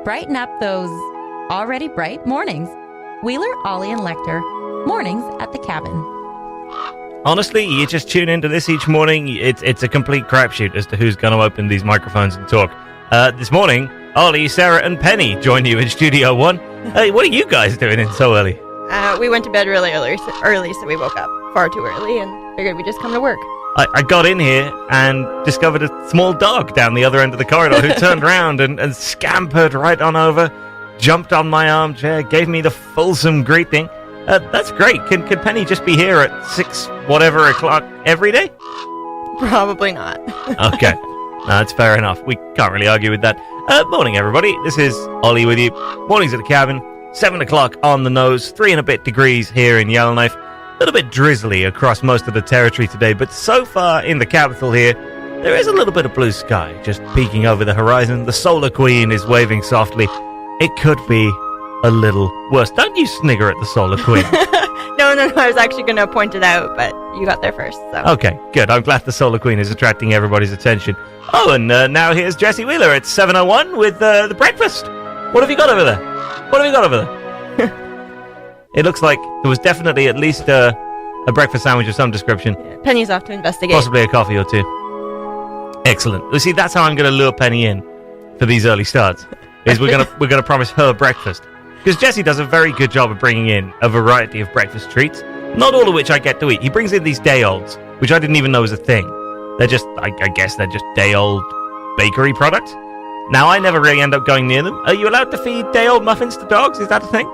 brighten up those already bright mornings. Wheeler, Ollie, and Lecter, mornings at the cabin. Honestly, you just tune into this each morning. It's a complete crapshoot as to who's going to open these microphones and talk. This morning, Ollie, Sarah, and Penny join you in Studio 1. Hey, what are you guys doing in so early? We went to bed really early, so we woke up far too early and figured we'd just come to work. I got in here and discovered a small dog down the other end of the corridor who turned around and scampered right on over, jumped on my armchair, gave me the fulsome greeting. That's great. Can Penny just be here at 6 whatever o'clock every day? Probably not. Okay. No, that's fair enough. We can't really argue with that. Morning, everybody. This is Ollie with you. Mornings at the cabin. 7 o'clock on the nose. 3 and a bit degrees here in Yellowknife. A little bit drizzly across most of the territory today, but so far in the capital here, there is a little bit of blue sky just peeking over the horizon. The Solar Queen is waving softly. It could be a little worse. Don't you snigger at the Solar Queen. No, I was actually going to point it out, but you got there first. So. Okay, good. I'm glad the Solar Queen is attracting everybody's attention. Oh, and now here's Jesse Wheeler at 7:01 with the breakfast. What have you got over there? It looks like there was definitely at least a breakfast sandwich of some description. Yeah, Penny's off to investigate. Possibly a coffee or two. Excellent. You see, that's how I'm going to lure Penny in for these early starts. Is we're gonna promise her breakfast, because Jesse does a very good job of bringing in a variety of breakfast treats, not all of which I get to eat. He brings in these day-olds, which I didn't even know was a thing. They're just, I guess they're just day-old bakery products. Now, I never really end up going near them. Are you allowed to feed day-old muffins to dogs? Is that a thing?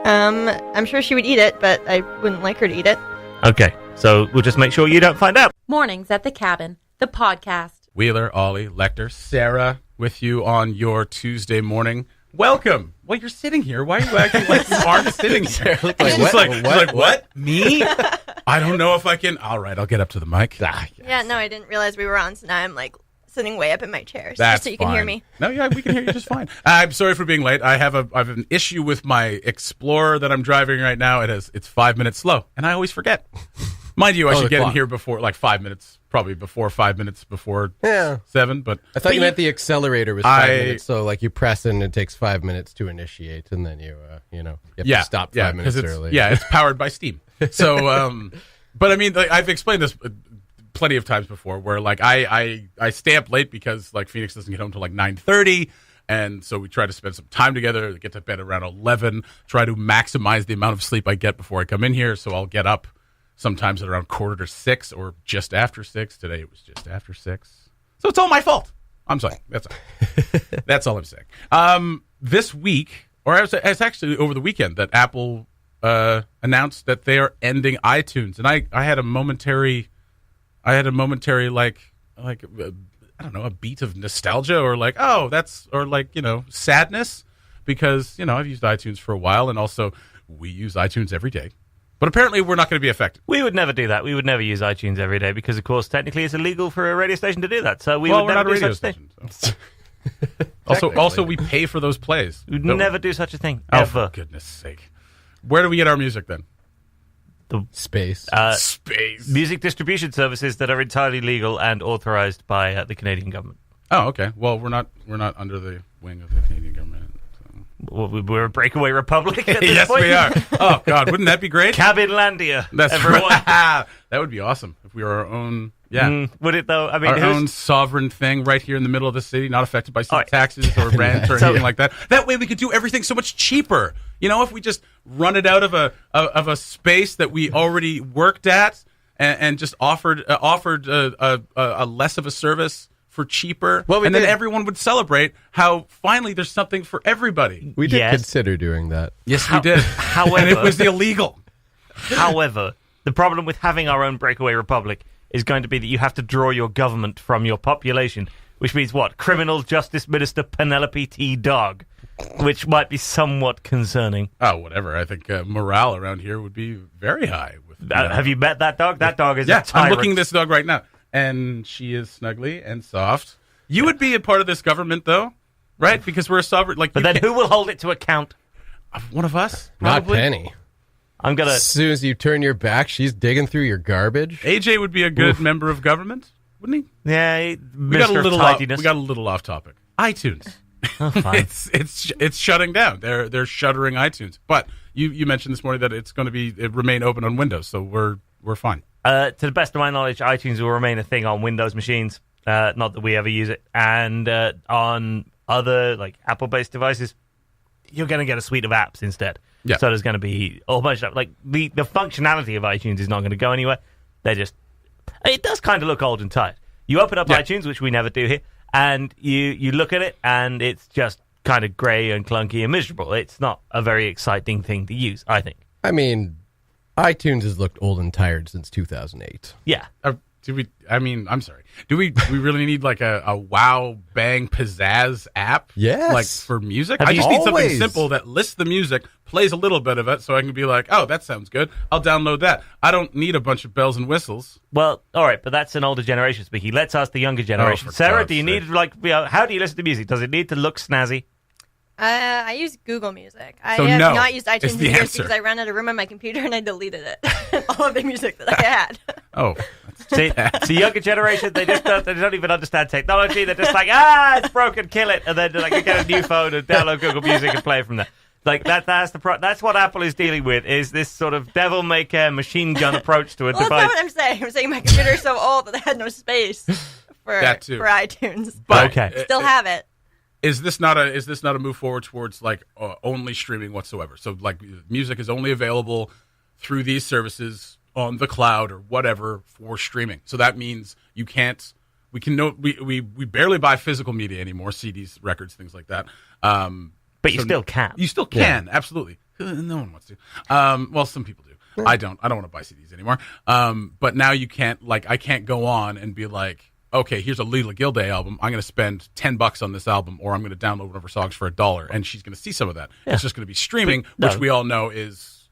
I'm sure she would eat it, but I wouldn't like her to eat it. Okay, so we'll just make sure you don't find out. Mornings at the cabin, the podcast. Wheeler, Ollie, Lecter, Sarah with you on your Tuesday morning. Welcome. Well, you're sitting here. Why are you acting like you aren't sitting here? What? Me? I don't know if I can. All right, I'll get up to the mic. Yes. Yeah, no, I didn't realize we were on, so now I'm sitting way up in my chair, just so you can hear me. No, yeah, we can hear you just fine. I'm sorry for being late. I have an issue with my Explorer that I'm driving right now. It's 5 minutes slow, and I always forget. Mind you, I should get in here before, like 5 minutes, probably before 5 minutes before 7. But I thought you meant the accelerator was 5 minutes, so like you press and it takes 5 minutes to initiate, and then you have to stop 5 minutes early. Yeah, it's powered by Steam. So, but I mean, like, I've explained this plenty of times before, where like I stay up late because like Phoenix doesn't get home till like 9:30. And so we try to spend some time together, get to bed around 11, try to maximize the amount of sleep I get before I come in here. So I'll get up sometimes at around 5:45 or just after 6. Today it was just after 6. So it's all my fault. I'm sorry. That's all. That's all I'm saying. This week, or it's actually over the weekend, that Apple announced that they are ending iTunes. And I had a momentary like I don't know, a beat of nostalgia, or like, sadness, because, I've used iTunes for a while, and also we use iTunes every day. But apparently we're not going to be affected. We would never do that. We would never use iTunes every day because, of course, technically it's illegal for a radio station to do that. So we would never do such a thing. So. Also, we pay for those plays. We'd never do such a thing, ever. For goodness sake. Where do we get our music then? The space. Space. Music distribution services that are entirely legal and authorized by the Canadian government. Oh, okay. Well, we're not under the wing of the Canadian government. Well, we're a breakaway republic at this yes, point. we are. Oh, God, wouldn't that be great? Cabinlandia. That's everyone. Right. That would be awesome if we were our own. Yeah. Would it, though? I mean, our own sovereign thing right here in the middle of the city, not affected by taxes or rent or anything like that. That way we could do everything so much cheaper. If we just run it out of a space that we already worked at and just offered a less of a service for cheaper, then everyone would celebrate how finally there's something for everybody. We did consider doing that. Yes, we did. However, and it was illegal. However, the problem with having our own breakaway republic is going to be that you have to draw your government from your population, which means what? Criminal Justice Minister Penelope T. Dog, which might be somewhat concerning. Oh, whatever. I think morale around here would be very high. Have you met that dog? That dog is a tyrant. I'm looking at this dog right now. And she is snuggly and soft. You would be a part of this government, though, right? Because we're a sovereign. But then who will hold it to account? One of us? Not Penny. I'm gonna. As soon as you turn your back, she's digging through your garbage. AJ would be a good member of government, wouldn't he? Yeah, we got a little off topic. iTunes. Oh, fine. it's shutting down. They're shuttering iTunes. But you mentioned this morning that it's going to remain open on Windows, so we're fine. To the best of my knowledge, iTunes will remain a thing on Windows machines. Not that we ever use it, and on other like Apple-based devices, you're going to get a suite of apps instead. Yeah. So there's going to be a whole bunch of like the functionality of iTunes is not going to go anywhere. It does kind of look old and tired. You open up iTunes, which we never do here, and you look at it, and it's just kind of grey and clunky and miserable. It's not a very exciting thing to use, I think. I mean, iTunes has looked old and tired since 2008. Yeah. I'm sorry. Do we really need like a wow, bang, pizzazz app? Yes. Like for music? I just need something simple that lists the music, plays a little bit of it, so I can be like, oh, that sounds good. I'll download that. I don't need a bunch of bells and whistles. Well, all right, but that's an older generation speaking. Let's ask the younger generation. Sarah, do you need how do you listen to music? Does it need to look snazzy? I use Google Music. I So have no, not used is iTunes the in years answer. because I ran out of room on my computer and I deleted it. All of the music that I had. Oh. See, it's the younger generation. They don't even understand technology. They're just like, it's broken, kill it, and then like you get a new phone and download Google Music and play it from there. Like that's what Apple is dealing with, is this sort of devil may care machine gun approach to a device. That's not what I'm saying. I'm saying my computer is so old that I had no space for iTunes. But okay, still have it. Is this not a move forward towards like only streaming whatsoever? So like music is only available through these services on the cloud or whatever for streaming. So that means we barely buy physical media anymore, CDs, records, things like that. but you still can. You still can, absolutely. No one wants to. Well, some people do. I don't want to buy CDs anymore. But now you can't, like, I can't go on and be like, okay, here's a Lila Gilday album. I'm going to spend $10 on this album, or I'm going to download one of her songs for $1, and she's going to see some of that. Yeah. It's just going to be streaming, which we all know is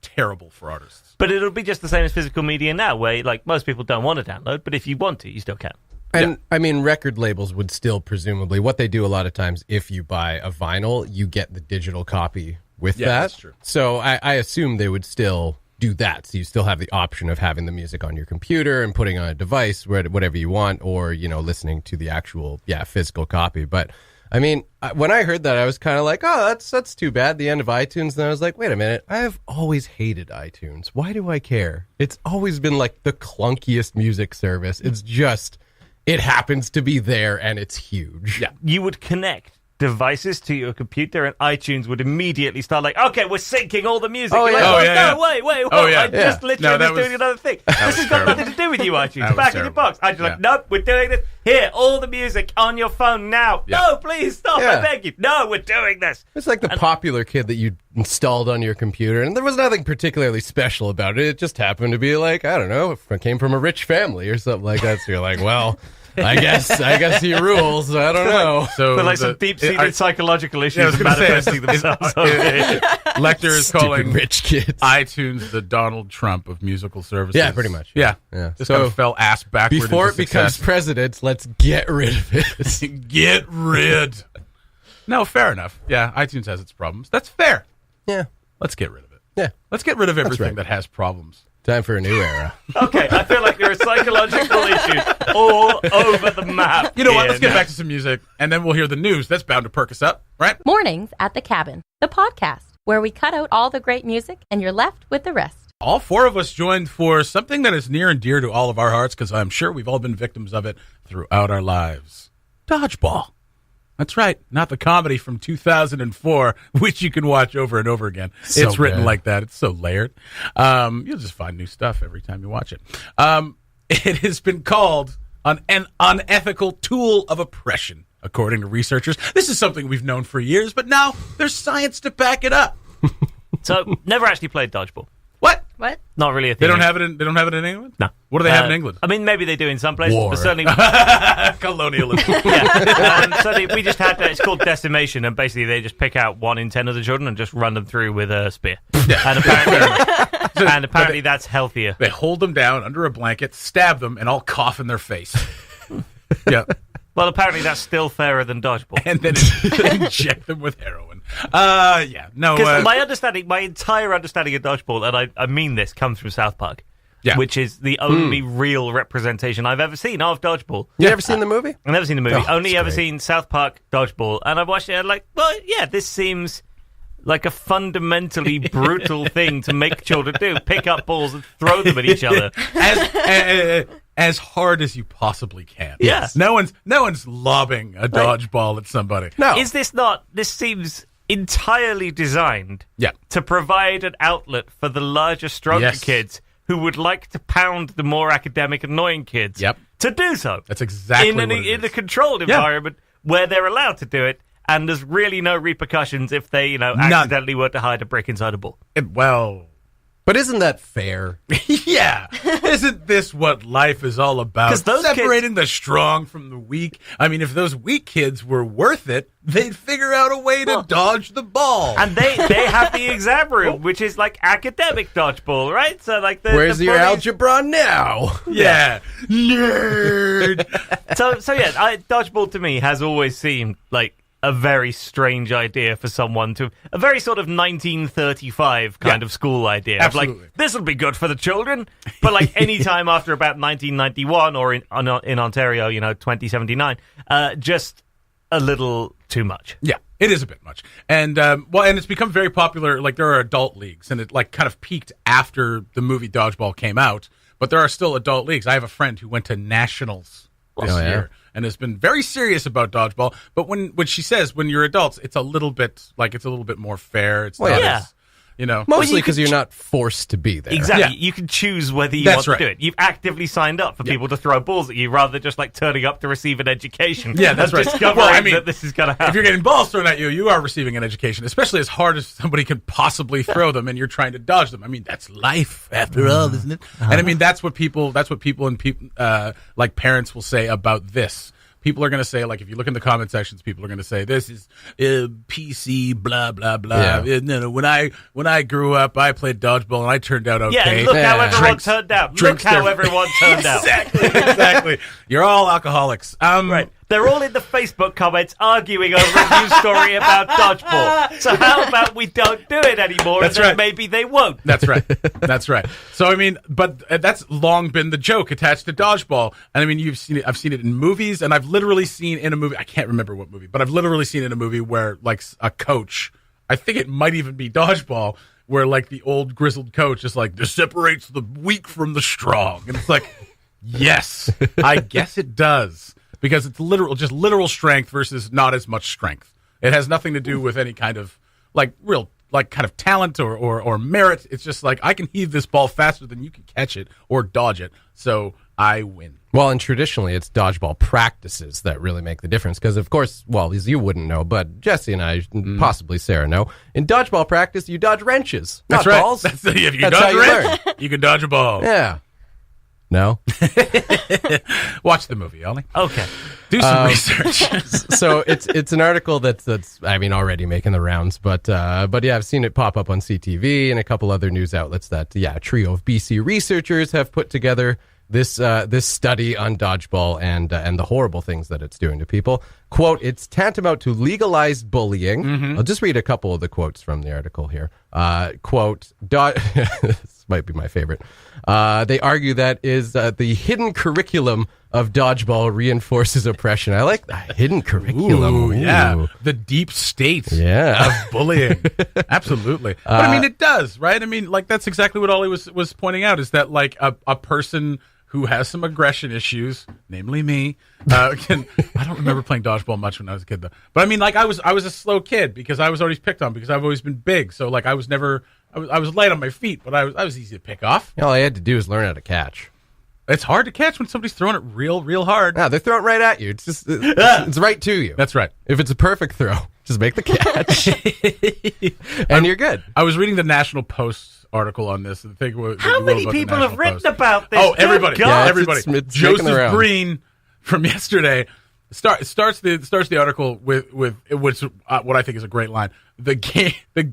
terrible for artists. But it'll be just the same as physical media now, where like most people don't want to download, but if you want to, you still can. And I mean, record labels would still presumably, what they do a lot of times, if you buy a vinyl, you get the digital copy with that. That's true. So I assume they would still do that. So you still have the option of having the music on your computer and putting on a device, whatever you want, or, you know, listening to the actual, physical copy. But I mean, when I heard that, I was kind of like, oh, that's too bad, the end of iTunes. Then I was like, wait a minute, I've always hated iTunes. Why do I care? It's always been like the clunkiest music service. It's just, it happens to be there and it's huge. Yeah. You would connect devices to your computer and iTunes would immediately start like, okay, we're syncing all the music. Oh, You're yeah. like, yeah. No, wait. I just literally was doing another thing. This has got nothing to do with you, iTunes. Back in your box. I just like, nope, we're doing this. Here, all the music on your phone now. Yeah. No, please stop, I beg you. No, we're doing this. It's like the Popular Kid that you installed on your computer, and there was nothing particularly special about it. It just happened to be like, I don't know, if it came from a rich family or something like that. So you're like, well, I guess he rules. I don't know. So like some deep-seated psychological issues manifesting themselves. Lecter is calling rich kids iTunes the Donald Trump of musical services. Yeah, pretty much. Yeah. Just kind of fell ass backward. Before it becomes president, let's get rid of it. Get rid. No, fair enough. Yeah, iTunes has its problems. That's fair. Yeah. Let's get rid of it. Yeah. Let's get rid of everything that has problems. Time for a new era. Okay, I feel like there are psychological issues all over the map. You know what? Let's get back to some music, and then we'll hear the news. That's bound to perk us up, right? Mornings at the Cabin, the podcast, where we cut out all the great music and you're left with the rest. All four of us joined for something that is near and dear to all of our hearts, because I'm sure we've all been victims of it throughout our lives. Dodgeball. That's right. Not the comedy from 2004, which you can watch over and over again. So it's written good. like that. It's so layered. You'll just find new stuff every time you watch it. It has been called an unethical tool of oppression, according to researchers. This is something we've known for years, but now there's science to back it up. So, never actually played dodgeball. What? Not really a thing. They don't have it in England? No. What do they have in England? I mean, maybe they do in some places, War. but certainly... Colonialism. Certainly we just had it's called decimation, and basically they just pick out 1 in 10 of the children and just run them through with a spear. And apparently that's healthier. They hold them down under a blanket, stab them, and all cough in their face. Yeah. Well, apparently that's still fairer than dodgeball. And then inject them with heroin. No. Because my entire understanding of dodgeball, and I mean this, comes from South Park, Yeah. which is the only real representation I've ever seen of dodgeball. You ever seen the movie? I've never seen the movie. Oh, Only it's ever great. seen South Park Dodgeball, and I've watched it and this seems like a fundamentally brutal thing to make children do. Pick up balls and throw them at each other. As hard as you possibly can. Yes. No one's lobbing a dodgeball at somebody. No. Is this not... This seems entirely designed Yeah. to provide an outlet for the larger, stronger Yes. kids who would like to pound the more academic, annoying kids Yep. to do so. That's exactly what it in a is. controlled environment where they're allowed to do it, and there's really no repercussions if they, accidentally were to hide a brick inside a ball. But isn't that fair? Yeah. Isn't this what life is all about? 'Cause those Separating the strong from the weak. I mean, if those weak kids were worth it, they'd figure out a way to dodge the ball. And they have the exam room, which is like academic dodgeball, right? So like Where's the your bullies- algebra now? Yeah. Nerd. So yeah, dodgeball to me has always seemed like a very strange idea for someone to... A very sort of 1935 kind of school idea. Absolutely. Of like, this will be good for the children. But like any time after about 1991 or in Ontario, 2079, just a little too much. Yeah, it is a bit much. And and it's become very popular. Like, there are adult leagues, and it like kind of peaked after the movie Dodgeball came out. But there are still adult leagues. I have a friend who went to nationals this year and has been very serious about dodgeball. But when she says when you're adults, it's a little bit more fair. It's not as, Mostly because you're not forced to be there. Exactly. Yeah. You can choose whether you That's want to right. do it. You've actively signed up for people to throw balls at you rather than just like turning up to receive an education. Yeah, that's and right. Discovering Well, I mean, that this is going to happen. if you're getting balls thrown at you, you are receiving an education, especially as hard as somebody could possibly throw them, and you're trying to dodge them. I mean, that's life after all, isn't it? And I mean, that's what people and like parents will say about this. People are going to say, like, if you look in the comment sections, people are going to say, this is PC, blah, blah, blah. Yeah. No, when I grew up, I played dodgeball, and I turned out okay. Yeah, and look how everyone Drinks- turned out. Look drinks how their- everyone turned out. Exactly. You're all alcoholics. Right. They're all in the Facebook comments arguing over a news story about dodgeball. So how about we don't do it anymore That's and then right. maybe they won't? That's right. That's right. So, I mean, but that's long been the joke attached to dodgeball. And I mean, I've seen it in movies, and I've literally seen in a movie, I can't remember what movie, but I've literally seen in a movie where, like, a coach, I think it might even be dodgeball, where, like, the old grizzled coach is like, this separates the weak from the strong. And it's like, yes, I guess it does. Because it's literal strength versus not as much strength. It has nothing to do with any kind of kind of talent or merit. It's just like, I can heave this ball faster than you can catch it or dodge it, so I win. Well, and traditionally, it's dodgeball practices that really make the difference. Because, of course, well, as you wouldn't know, but Jesse and I, possibly Sarah, know. In dodgeball practice, you dodge wrenches, That's not right. balls. If you can That's how dodge you a wrench, you can dodge a ball. Yeah. No? Watch the movie, Ollie. Okay. Do some research. So it's an article that's I mean, already making the rounds, but yeah, I've seen it pop up on CTV and a couple other news outlets that a trio of BC researchers have put together this study on dodgeball and the horrible things that it's doing to people. Quote, it's tantamount to legalized bullying. I'll just read a couple of the quotes from the article here. Quote, this might be my favorite. They argue that is the hidden curriculum of dodgeball reinforces oppression. I like that. Hidden curriculum. Ooh, yeah. Ooh. The deep state Yeah. of bullying. Absolutely. But I mean, it does, right? I mean, like, that's exactly what Ollie was pointing out, is that, like, a person who has some aggression issues, namely me, I don't remember playing dodgeball much when I was a kid, though. But I mean, like, I was a slow kid because I was always picked on because I've always been big. So, like, I was light on my feet, but I was easy to pick off. All I had to do is learn how to catch. It's hard to catch when somebody's throwing it real hard. No, they're throwing it right at you. It's just it's right to you. That's right. If it's a perfect throw, just make the catch, and you're good. I was reading the National Post article on this. And How many people have written about this? Oh, Good everybody. God. Yeah, everybody. it's making the Joseph rounds. Green from yesterday starts the article with which what I think is a great line. The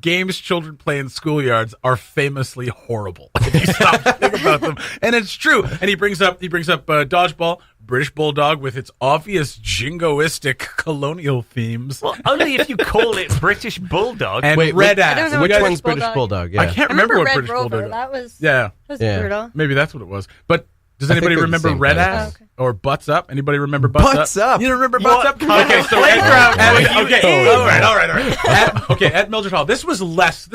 games children play in schoolyards are famously horrible. If you stop to think about them, and it's true. And he brings up dodgeball, British Bulldog with its obvious jingoistic colonial themes. Well, only if you call it British Bulldog. And Wait, Red I don't Ass. know Which British one's British Bulldog. Bulldog? Yeah. I can't I remember what Red British Rover. Bulldog. That was Yeah, brutal. maybe that's what it was. But does I think anybody they're the remember same Red kind of Ass thing. or Butts Up? Anybody remember Butts Up? Up? You don't remember What Butts Up? kind Okay, of so playground were you okay, in? all right. At Mildred Hall, this was less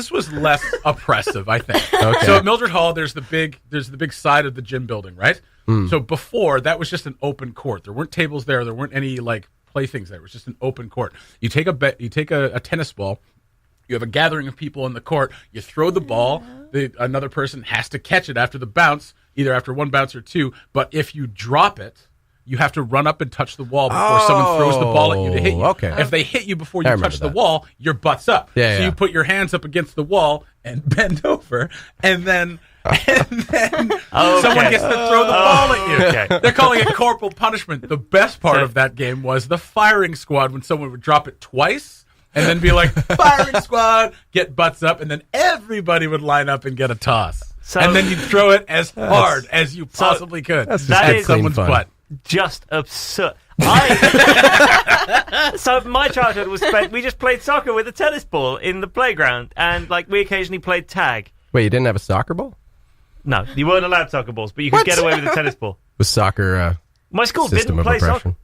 oppressive, I think. Okay. So at Mildred Hall, there's the big side of the gym building, right? So before that was just an open court. There weren't tables there. There weren't any like playthings there. It was just an open court. You take a tennis ball. You have a gathering of people in the court. You throw the ball. Another person has to catch it after the bounce, either after one bounce or two. But if you drop it, you have to run up and touch the wall before someone throws the ball at you to hit you. Okay. If they hit you before I you remember touch the that. wall, your butt's up. Yeah, so yeah. you put your hands up against the wall and bend over, and then someone gets to throw the ball at you. Okay. They're calling it corporal punishment. The best part of that game was the firing squad when someone would drop it twice and then be like, firing squad, get butts up, and then everybody would line up and get a toss. So- and then you'd throw it as hard as you possibly could That's just That good is clean someone's fun. butt. Just absurd. So my childhood was spent. We just played soccer with a tennis ball in the playground, and like we occasionally played tag. Wait, you didn't have a soccer ball? No, you weren't allowed soccer balls, but you could What? get away with a tennis ball. Was soccer My school system didn't of play oppression? soccer.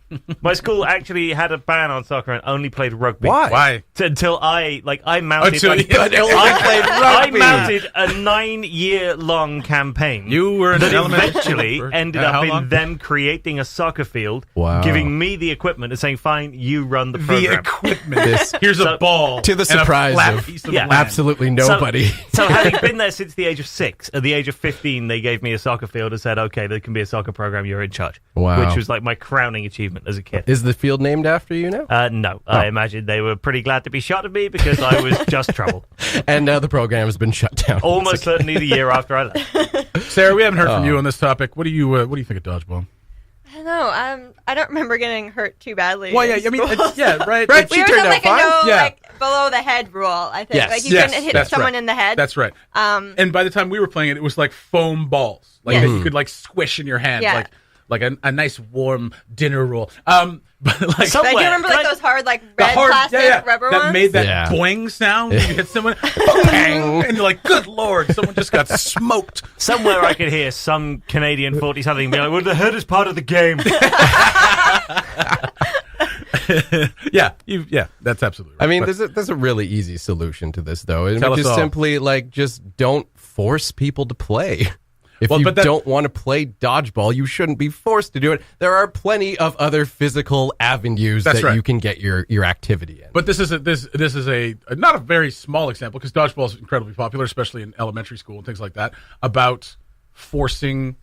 My school actually had a ban on soccer and only played rugby. Why? Why? Until I mounted. Until like, you only played I rugby. mounted a 9-year-long campaign. You were in that elementary eventually school for- ended how up in long? them creating a soccer field, Wow. giving me the equipment and saying, "Fine, you run the The program." equipment. This- Here's So- a ball. To the and a surprise flat of piece of Yeah. land. absolutely nobody. So having been there since the age of 6, at the age of 15, they gave me a soccer field and said, "Okay, there can be a soccer program. You're in charge." Wow. Which was like my crowning achievement as a kid. Is the field named after you now? No, I imagine they were pretty glad to be shot of me because I was just trouble. And now the program has been shut down. Almost certainly the year after I left. Sarah, we haven't heard from you on this topic. What do you think of dodgeball? I don't know. I don't remember getting hurt too badly. Well, in yeah, I mean, school. yeah, right. Right, we she were turned on out like fine. a no, Yeah. like below the head rule. I think Yes. like you Yes, couldn't hit that's someone right. in the head. That's right. Um, And by the time we were playing it, it was like foam balls, like Yes. that you could like squish in your hand, Yeah. like a nice warm dinner roll. But like So- like, do you remember like Can I- those hard like the red hard, plastic rubber that ones? made that Yeah. boing sound when you hit someone, bang, and you're like, good lord, someone just got smoked. Somewhere I could hear some Canadian 40-something be like, "Well, the head is part of the game." Yeah, that's absolutely right. I mean, But- there's a really easy solution to this, though. And Tell us just all. simply like just don't force people to play. If Well, you but that- don't want to play dodgeball, you shouldn't be forced to do it. There are plenty of other physical avenues That's that right. you can get your activity in. But this is a not a very small example because dodgeball is incredibly popular, especially in elementary school and things like that. About forcing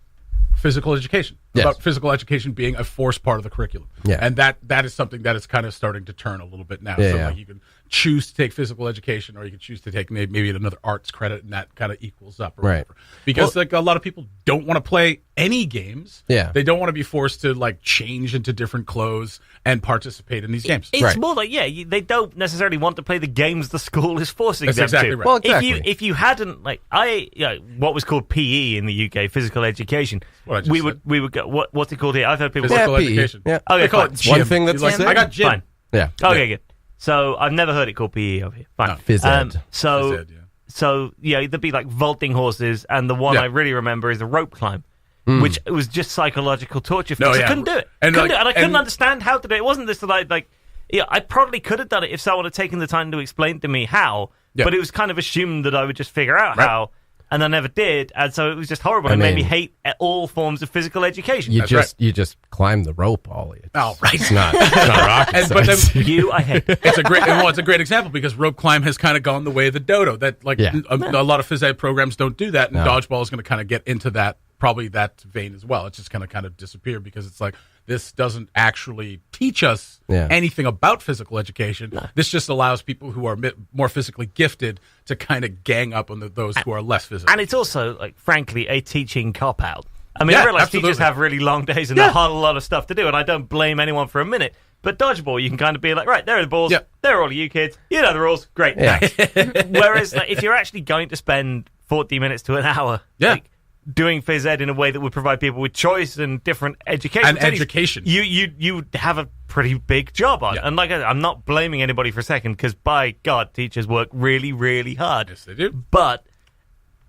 physical education, Yes. about physical education being a forced part of the curriculum, Yeah. and that is something that is kind of starting to turn a little bit now. Yeah, So yeah. like you can choose to take physical education, or you can choose to take maybe another arts credit, and that kind of equals up, or Right. whatever. Because like a lot of people don't want to play any games. Yeah. They don't want to be forced to like change into different clothes and participate in these games. It's Right. more like, they don't necessarily want to play the games the school is forcing That's them exactly to. right. Well, exactly. If you hadn't, like, what was called PE in the UK, physical education, What I just we said. would go, what's it called here? I've heard people Physical PE. education. Yeah. Okay, They call fine. it It's one gym. thing that's You're like, the I got same. gym. Fine. Yeah. Okay, good. So I've never heard it called PE over here. Fine. No. Phys ed. So, Phys ed, yeah. so there'd be like vaulting horses, and the one Yeah. I really remember is the rope climb, which was just psychological torture for No, me. yeah. I couldn't do it. And Couldn't like- do it. And I couldn't and- understand how to do it. It wasn't this like, I probably could have done it if someone had taken the time to explain to me how, Yeah. but it was kind of assumed that I would just figure out Right. how. And I never did, and so it was just horrible. I It made me mean- hate all forms of physical education. You That's you just climb the rope, Ollie. It's, Oh, right. It's not rocket And- but science. then- You, I hate. It's a great example because rope climb has kind of gone the way of the dodo. That like Yeah. a lot of phys ed programs don't do that, and No. dodgeball is going to kind of get into that probably that vein as well. It's just going to kind of disappear because it's like this doesn't actually teach us Yeah. anything about physical education. This just allows people who are more physically gifted to kind of gang up on those who are less physically. And it's also, like, frankly, a teaching cop-out. I mean, Yeah, I realize absolutely. teachers have really long days and a whole lot of stuff to do, and I don't blame anyone for a minute. But dodgeball, you can kind of be like, right, there are the balls. Yep. There are all of you kids. You know the rules. Great. Thanks. Whereas like, if you're actually going to spend 40 minutes to an hour doing phys ed in a way that would provide people with choice and different education. And education. You have a pretty big job on. Yeah. And like I'm not blaming anybody for a second, because by God, teachers work really, really hard. Yes, they do. But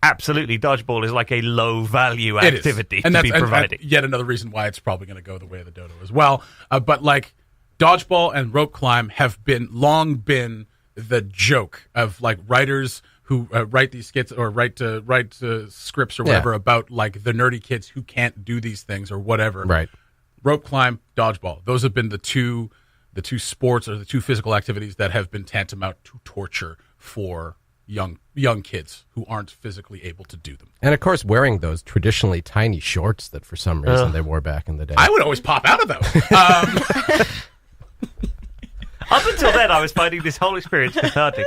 absolutely, dodgeball is like a low-value activity and to be providing. And yet another reason why it's probably going to go the way of the dodo as well. But like dodgeball and rope climb have long been the joke of like writers who write these skits or write scripts or whatever about like the nerdy kids who can't do these things or whatever. Right. Rope climb, dodgeball. Those have been the two sports or the two physical activities that have been tantamount to torture for young kids who aren't physically able to do them. And of course, wearing those traditionally tiny shorts that for some reason they wore back in the day. I would always pop out of those. Up until then, I was finding this whole experience cathartic.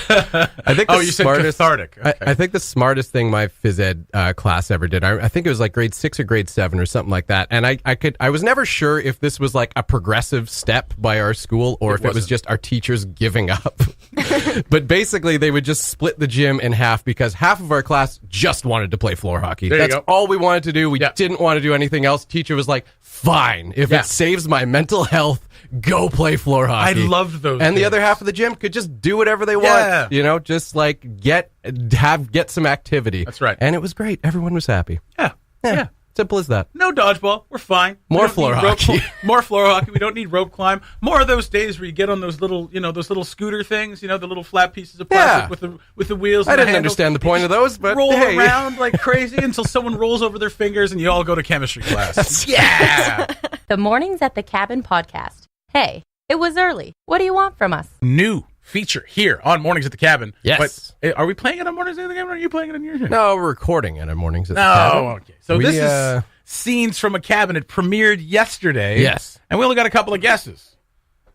I think you said cathartic. Okay. I think the smartest thing my phys ed class ever did, I think it was like grade 6 or grade 7 or something like that. And I was never sure if this was like a progressive step by our school or if it was just our teachers giving up. But basically, they would just split the gym in half because half of our class just wanted to play floor hockey. There you That's go. all we wanted to do. We didn't want to do anything else. Teacher was like, fine, if it saves my mental health, go play floor hockey. I loved those. And the kids. other half of the gym could just do whatever they Yeah. want. You know, just like get some activity. That's right. And it was great. Everyone was happy. Yeah. Simple as that. No dodgeball. We're fine. We More don't floor need rope hockey. more floor hockey. We don't need rope climb. More of those days where you get on those little scooter things, the little flat pieces of plastic with the wheels. I and the didn't handles. understand the point of those, but roll hey. around like crazy until someone rolls over their fingers and you all go to chemistry class. Yeah. The Mornings at the Cabin podcast. Hey, it was early. What do you want from us? New feature here on Mornings at the Cabin. Yes. But are we playing it on Mornings at the Cabin or are you playing it on your show? No, we're recording it on Mornings at the No, Cabin. okay. So We, this is scenes from a cabin. It premiered yesterday. Yes. And we only got a couple of guesses.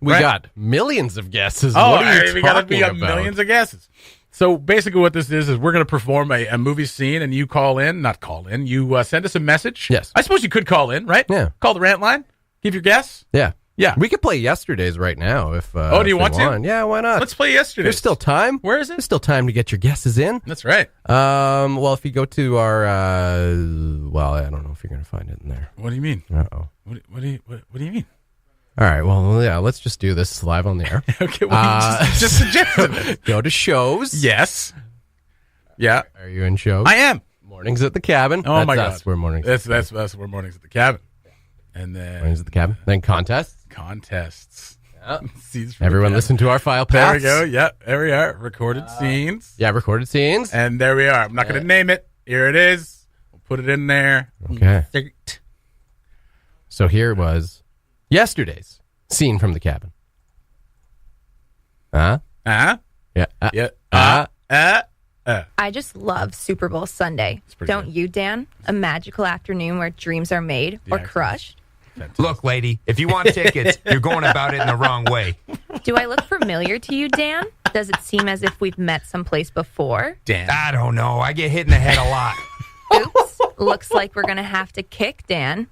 We right. got millions of guesses. Oh, what are you we got talking about? millions of guesses. So basically what this is we're going to perform a movie scene and you you send us a message. Yes. I suppose you could call in, right? Yeah. Call the rant line. Give your guess. Yeah. Yeah. We could play yesterday's right now if do you if we want to? Yeah, why not? Let's play yesterday. There's still time. Where is it? There's still time to get your guesses in. That's right. Well, if you go to our, well, I don't know if you're going to find it in there. What do you mean? Uh-oh. What do you mean? All right, well, yeah, let's just do this live on the air. Okay, well, you just suggested it. Go to shows. Yes. Yeah. Are you in shows? I am. Mornings at the Cabin. Oh, my God. That's where Mornings. That's where Mornings at the Cabin. And then Mornings at the Cabin. Then contests. contests. Yeah. Scenes from Everyone the cabin. listen to our file There pass. we go. Yeah, there we are. Recorded scenes. Yeah, recorded scenes. And there we are. I'm not going to name it. Here it is. We'll put it in there. Okay. Insert. So here was yesterday's scene from the cabin. Huh? Yeah. Yeah. I just love Super Bowl Sunday. pretty Don't good. you, Dan? A magical afternoon where dreams are made or accent. crushed. Look, lady, if you want tickets, you're going about it in the wrong way. Do I look familiar to you, Dan? Does it seem as if we've met someplace before? Dan. I don't know. I get hit in the head a lot. Oops. Looks like we're going to have to kick, Dan.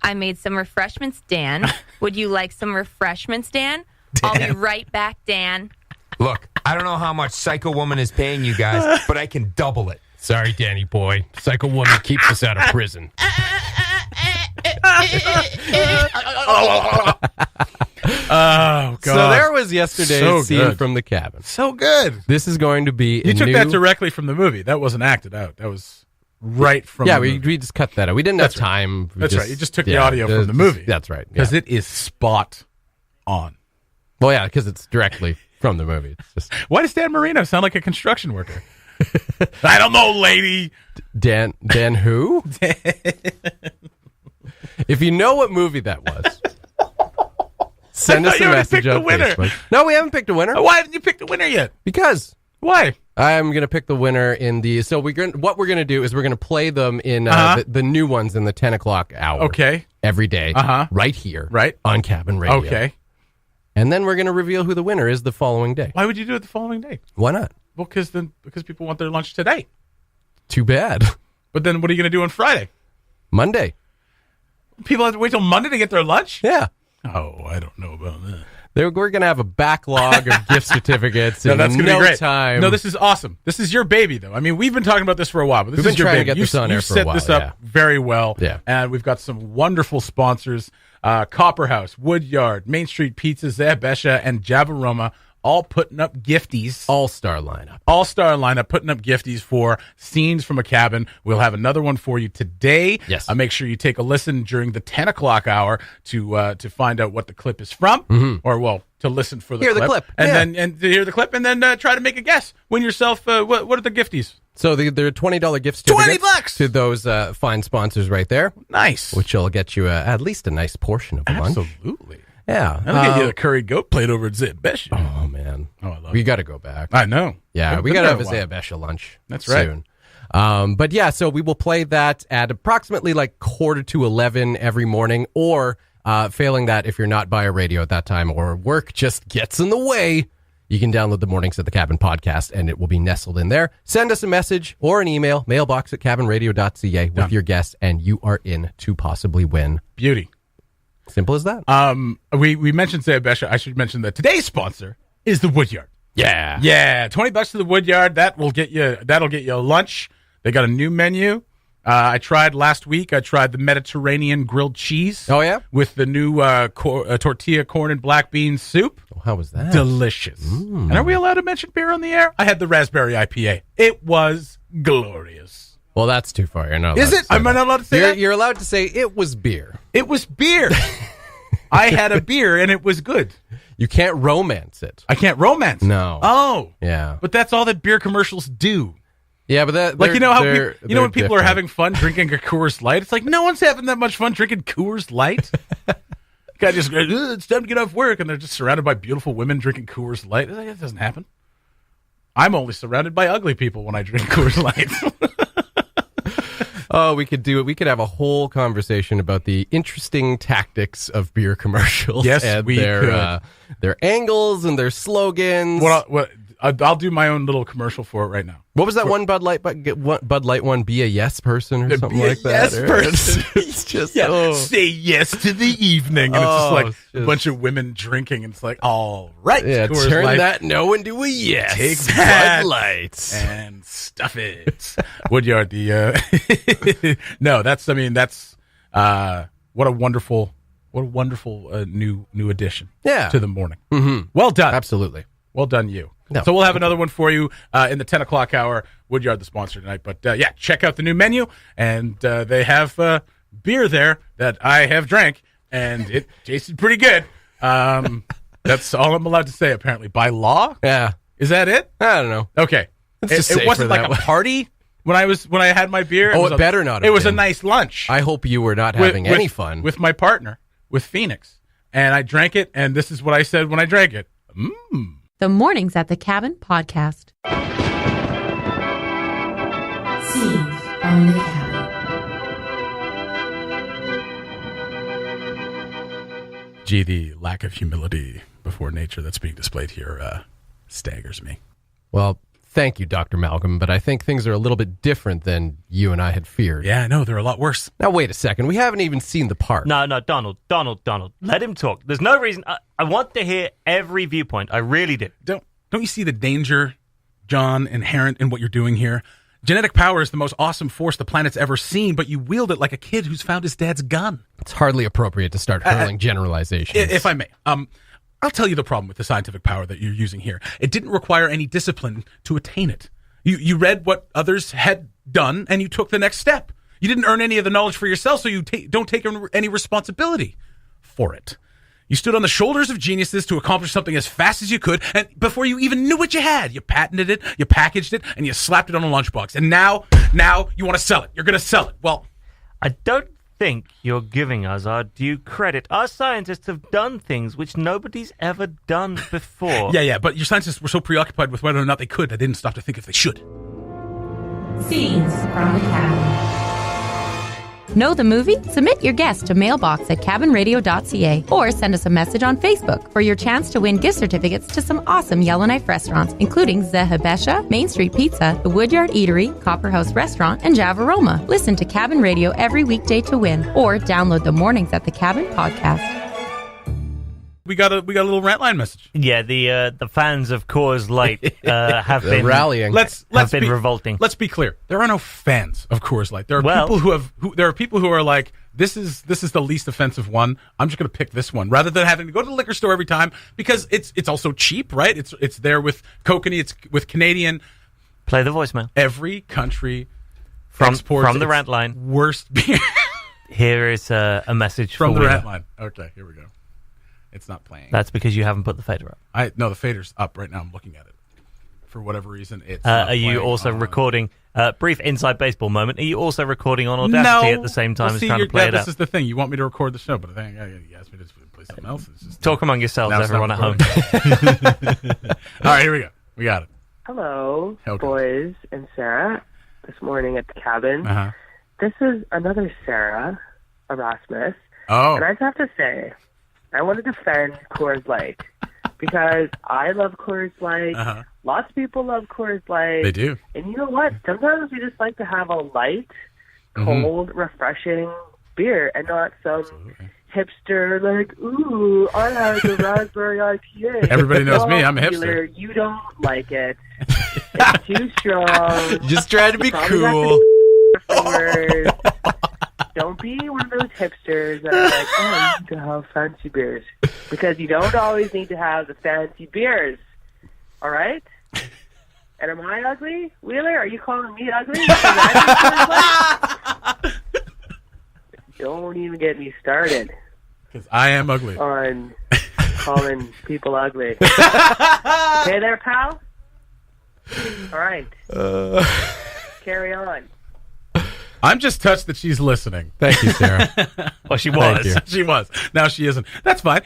I made some refreshments, Dan. Would you like some refreshments, Dan? I'll be right back, Dan. Look, I don't know how much Psycho Woman is paying you guys, but I can double it. Sorry, Danny boy. Psycho woman keeps us out of prison. Oh, God. So there was yesterday's So scene good. from the cabin. So good. This is going to be You a took new... that directly from the movie. That wasn't acted out. That was right from Yeah, the we movie. just cut that out. We didn't That's have time. We That's right. You just took the audio from the movie. That's right. Because Yeah. it is spot on. Well, yeah, because it's directly from the movie. It's just Why does Dan Marino sound like a construction worker? I don't know, lady. Dan who? If you know what movie that was, send I us thought a you already message picked the on winner. Facebook. No, we haven't picked a winner Why haven't you picked the winner yet? because Why? I'm going to pick the winner in the. So what we're going to do is we're going to play them in the new ones in the 10 o'clock hour. Okay. Every day. Right here. Right. On Cabin Radio. Okay. And then we're going to reveal who the winner is the following day. Why would you do it the following day? Why not? Well, because people want their lunch today. Too bad. But then what are you going to do on Friday? Monday. People have to wait till Monday to get their lunch? Yeah. Oh, I don't know about that. We're going to have a backlog of gift certificates in That's gonna be great. time. No, this is awesome. This is your baby, though. I mean, we've been talking about this for a while, but this We've is been your trying to baby. get this on air for a while, You set this up very well. Yeah. And we've got some wonderful sponsors. Copper House, Woodyard, Main Street Pizza, Zabesha, and Javaroma all putting up gifties. All-star lineup. All-star lineup, putting up gifties for Scenes from a Cabin. We'll have another one for you today. Yes. Make sure you take a listen during the 10 o'clock hour to find out what the clip is from, or, well, to listen for the Hear clip. the clip. And then to hear the clip, and then try to make a guess. Win yourself, what are the gifties? So they're $20 gift certificates $20 to those fine sponsors right there, Nice. which will get you at least a nice portion of a lunch. Absolutely. Yeah. I'll get you a curry goat plate over at Zabesha. Oh, man. Oh, I love We it. got to go back. I know. Yeah, Haven't we been got to there have in a a while. Zabesha lunch That's right. soon. But yeah, so we will play that at approximately like 10:45 every morning, or failing that, if you're not by a radio at that time or work just gets in the way, you can download the Mornings at the Cabin podcast, and it will be nestled in there. Send us a message or an email, mailbox@cabinradio.ca with your guess, and you are in to possibly win. Beauty. Simple as that. We mentioned Zabesha. I should mention that today's sponsor is the Woodyard. Yeah. Yeah, $20 to the Woodyard. That'll get you a lunch. They got a new menu. I tried last week. I tried the Mediterranean grilled cheese. Oh, yeah? With the new tortilla, corn, and black bean soup. How was that? Delicious. And are we allowed to mention beer on the air? I had the raspberry IPA. It was glorious. Well, that's too far. You're not allowed Is to it? say Am I not allowed to say you're, that? You're allowed to say it was beer. It was beer. I had a beer, and it was good. You can't romance it. I can't romance. No. Oh. Yeah. But that's all that beer commercials do. Yeah, but that Like, you know how they're when people are different. having fun drinking a Coors Light? It's like, no one's having that much fun drinking Coors Light. Guy just goes, it's time to get off work, and they're just surrounded by beautiful women drinking Coors Light. It's like, that doesn't happen. I'm only surrounded by ugly people when I drink Coors Light. Oh, we could do it. We could have a whole conversation about the interesting tactics of beer commercials. Yes, and we could. Their angles and their slogans. I'll do my own little commercial for it right now. What was that one Bud Light one? Be a yes person or something like that. Yes person. It's just Say yes to the evening, and it's just like it's a bunch of women drinking, and it's like, all right, yeah. Coors Turn Light. that no into a yes. Take Bud that Light and stuff it. Woodyard, no, that's what a wonderful new addition. Yeah. To the morning. Mm-hmm. Well done. Absolutely. Well done, you. No. So we'll have another one for you in the 10 o'clock hour. Woodyard, the sponsor tonight. But yeah, check out the new menu, and they have beer there that I have drank, and it tasted pretty good. That's all I'm allowed to say, apparently, by law. Yeah. Is that it? I don't know. Okay. just It safer wasn't like that a way. party when I had my beer. Oh, was it better not have It was a been. nice lunch. I hope you were not having any fun. with my partner, with Phoenix, and I drank it, and this is what I said when I drank it. The Mornings at the Cabin podcast. Scenes from the Cabin. Gee, the lack of humility before nature that's being displayed here staggers me. Well, thank you, Dr. Malcolm, but I think things are a little bit different than you and I had feared. Yeah, I know, they're a lot worse. Now, wait a second. We haven't even seen the park. No, Donald. Let him talk. There's no reason. I want to hear every viewpoint. I really do. Don't you see the danger, John, inherent in what you're doing here? Genetic power is the most awesome force the planet's ever seen, but you wield it like a kid who's found his dad's gun. It's hardly appropriate to start hurling generalizations. If I may, I'll tell you the problem with the scientific power that you're using here. It didn't require any discipline to attain it. You read what others had done, and you took the next step. You didn't earn any of the knowledge for yourself, so you don't take any responsibility for it. You stood on the shoulders of geniuses to accomplish something as fast as you could, and before you even knew what you had, you patented it, you packaged it, and you slapped it on a lunchbox. And now you want to sell it. You're going to sell it. Well, I don't think you're giving us our due credit. Our scientists have done things which nobody's ever done before. yeah, but your scientists were so preoccupied with whether or not they could, they didn't stop to think if they should. Scenes from the Cabin. Know the movie? Submit your guess to mailbox@cabinradio.ca or send us a message on Facebook for your chance to win gift certificates to some awesome Yellowknife restaurants, including Zehabesha, Main Street Pizza, The Woodyard Eatery, Copper House Restaurant, and Javaroma. Listen to Cabin Radio every weekday to win, or download the Mornings at the Cabin podcast. We got a little rant line message. Yeah, the fans of Coors Light have They're been rallying. Let's been be revolting. Let's be clear. There are no fans of Coors Light. There are Well- people who are like, this is the least offensive one. I'm just going to pick this one rather than having to go to the liquor store every time, because it's also cheap, right? It's there with Kokanee, it's with Canadian. Play the voicemail Every country from exports the its rant line. worst beer Here is a message from for the Wheeler. rant line. Okay, here we go. It's not playing. That's because you haven't put the fader up. No, the fader's up right now. I'm looking at it. For whatever reason, it's. Are you playing also on- recording? Brief inside baseball moment. Are you also recording on Audacity at the same time as trying to play it This out? is the thing. You want me to record the show, but I think you asked me to play something else. It's just, Talk among yourselves, Now it's everyone not at home. All right, here we go. We got it. Hello, Okay. boys and Sarah. This morning at the cabin. Uh-huh. This is another Sarah, Erasmus. Oh, And I just have to say, I want to defend Coors Light because I love Coors Light. Uh-huh. Lots of people love Coors Light. they do. And you know what? Sometimes we just like to have a light, Mm-hmm. cold, refreshing beer and not some hipster like, ooh, I had the raspberry IPA. Everybody knows me. No, I'm a hipster. Wheeler, you don't like it. It's too strong. Just trying to be Probably got cool. the Don't be one of those hipsters that are like, oh, I need to have fancy beers. Because you don't always need to have the fancy beers. All right? And am I ugly? Wheeler, are you calling me ugly? Because I think I'm ugly? Don't even get me started Because I am ugly. on calling people ugly. Okay there, pal? All right. Carry on. I'm just touched that she's listening. Thank you, Sarah. Well, she Thank was. you. She was. Now she isn't. That's fine.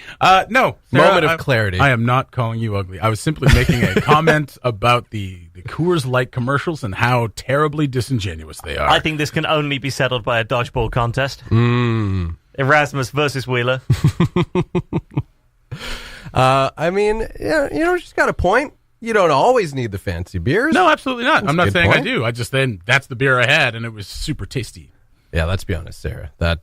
No. Moment of clarity. I am not calling you ugly. I was simply making a comment about the Coors Light commercials and how terribly disingenuous they are. I think this can only be settled by a dodgeball contest. Mm. Erasmus versus Wheeler. I mean, yeah, she's got a point. You don't always need the fancy beers. No, absolutely not. That's I'm a not good saying point. I do. I just then that's the beer I had, and it was super tasty. Yeah, let's be honest, Sarah. That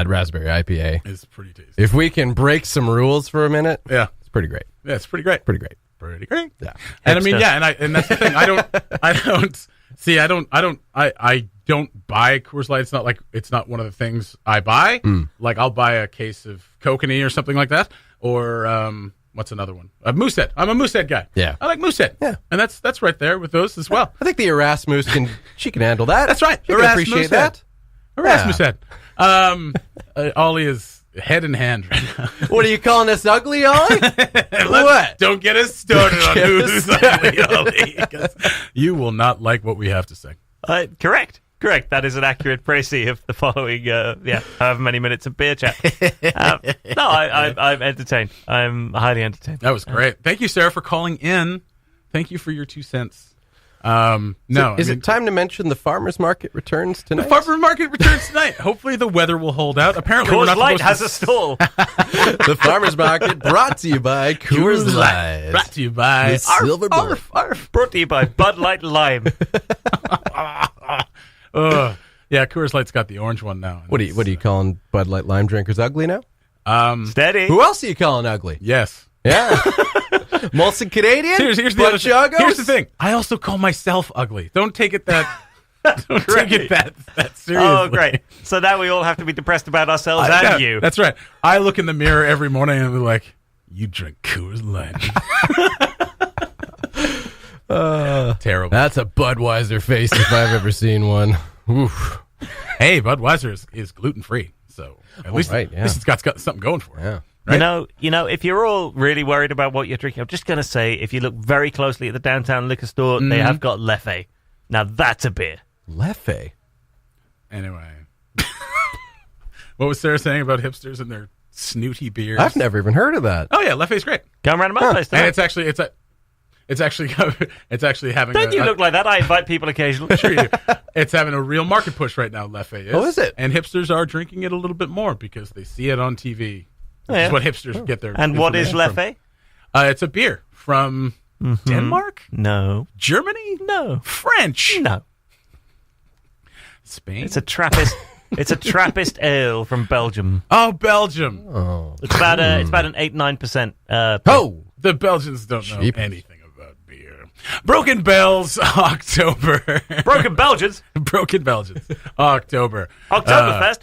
raspberry IPA. It's pretty tasty. If we can break some rules for a minute, Yeah, it's pretty great. yeah, it's pretty great. Pretty great. Pretty great. Yeah. And I mean, Hipster. yeah, and that's the thing. I don't buy Coors Light. It's not one of the things I buy. Like I'll buy a case of Kokanee or something like that, or what's another one? Moosehead. I'm a Moosehead guy. Yeah. I like Moosehead. Yeah. and that's right there with those as well. I think the Erasmus can handle that. That's right. She can Erasmus appreciate head. that. Erasmus head. Ollie is head in hand right now. What are you calling us ugly, Ollie? What? Don't get us started on Get us who's started. ugly, Ollie, 'cause you will not like what we have to say. Correct. That is an accurate précis of the following, however many minutes of beer chat. No, I'm entertained. I'm highly entertained. That was great. Thank you, Sarah, for calling in. Thank you for your 2 cents. Is it time to mention the farmer's market returns The tonight? farmer market returns tonight. Hopefully the weather will hold out. Apparently we're Coors not Light supposed has to a stall. The farmer's market brought to you by Coors Light. Brought to you by With Silver Bird. Arf, brought to you by Bud Light Lime. Yeah, Coors Light's got the orange one now. What are you calling Bud Light lime drinkers ugly now? Steady. Who else are you calling ugly? Yes. Yeah. Molson Canadian? Here's the Bud other thing. Chagos? Here's the thing. I also call myself ugly. Don't take it that seriously. Oh, great. So now we all have to be depressed about ourselves and Yeah, you. That's right. I look in the mirror every morning and I'm like, you drink Coors Light. Terrible. That's a Budweiser face if I've ever seen one. Oof. Hey, Budweiser is gluten free, so at least right, yeah. at least it's got something going for it. Yeah. Right? You know, if you're all really worried about what you're drinking, I'm just going to say, if you look very closely at the downtown liquor store, they have got Leffe. Now that's a beer. Leffe. Anyway, what was Sarah saying about hipsters and their snooty beers? I've never even heard of that. Oh yeah, Leffe's great, Come around to my place and tonight. it's actually It's actually having. Don't you look like that? I invite people occasionally. Sure you do. It's having a real market push right now. Leffe is. Oh, is it? And hipsters are drinking it a little bit more because they see it on TV. Oh, yeah. That's what hipsters get their. And what is information Leffe? from. It's a beer from Denmark, No. Germany, No. French, No. Spain. It's a Trappist. It's a Trappist ale from Belgium. Oh, Belgium. Oh. It's about an 8-9%. Oh! The Belgians don't know Cheap. anything about beer. Broken Bells, October. Broken Belgians. Broken Belgians, October. Oktoberfest.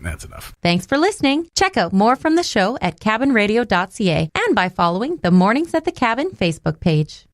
That's enough. Thanks for listening. Check out more from the show at cabinradio.ca and by following the Mornings at the Cabin Facebook page.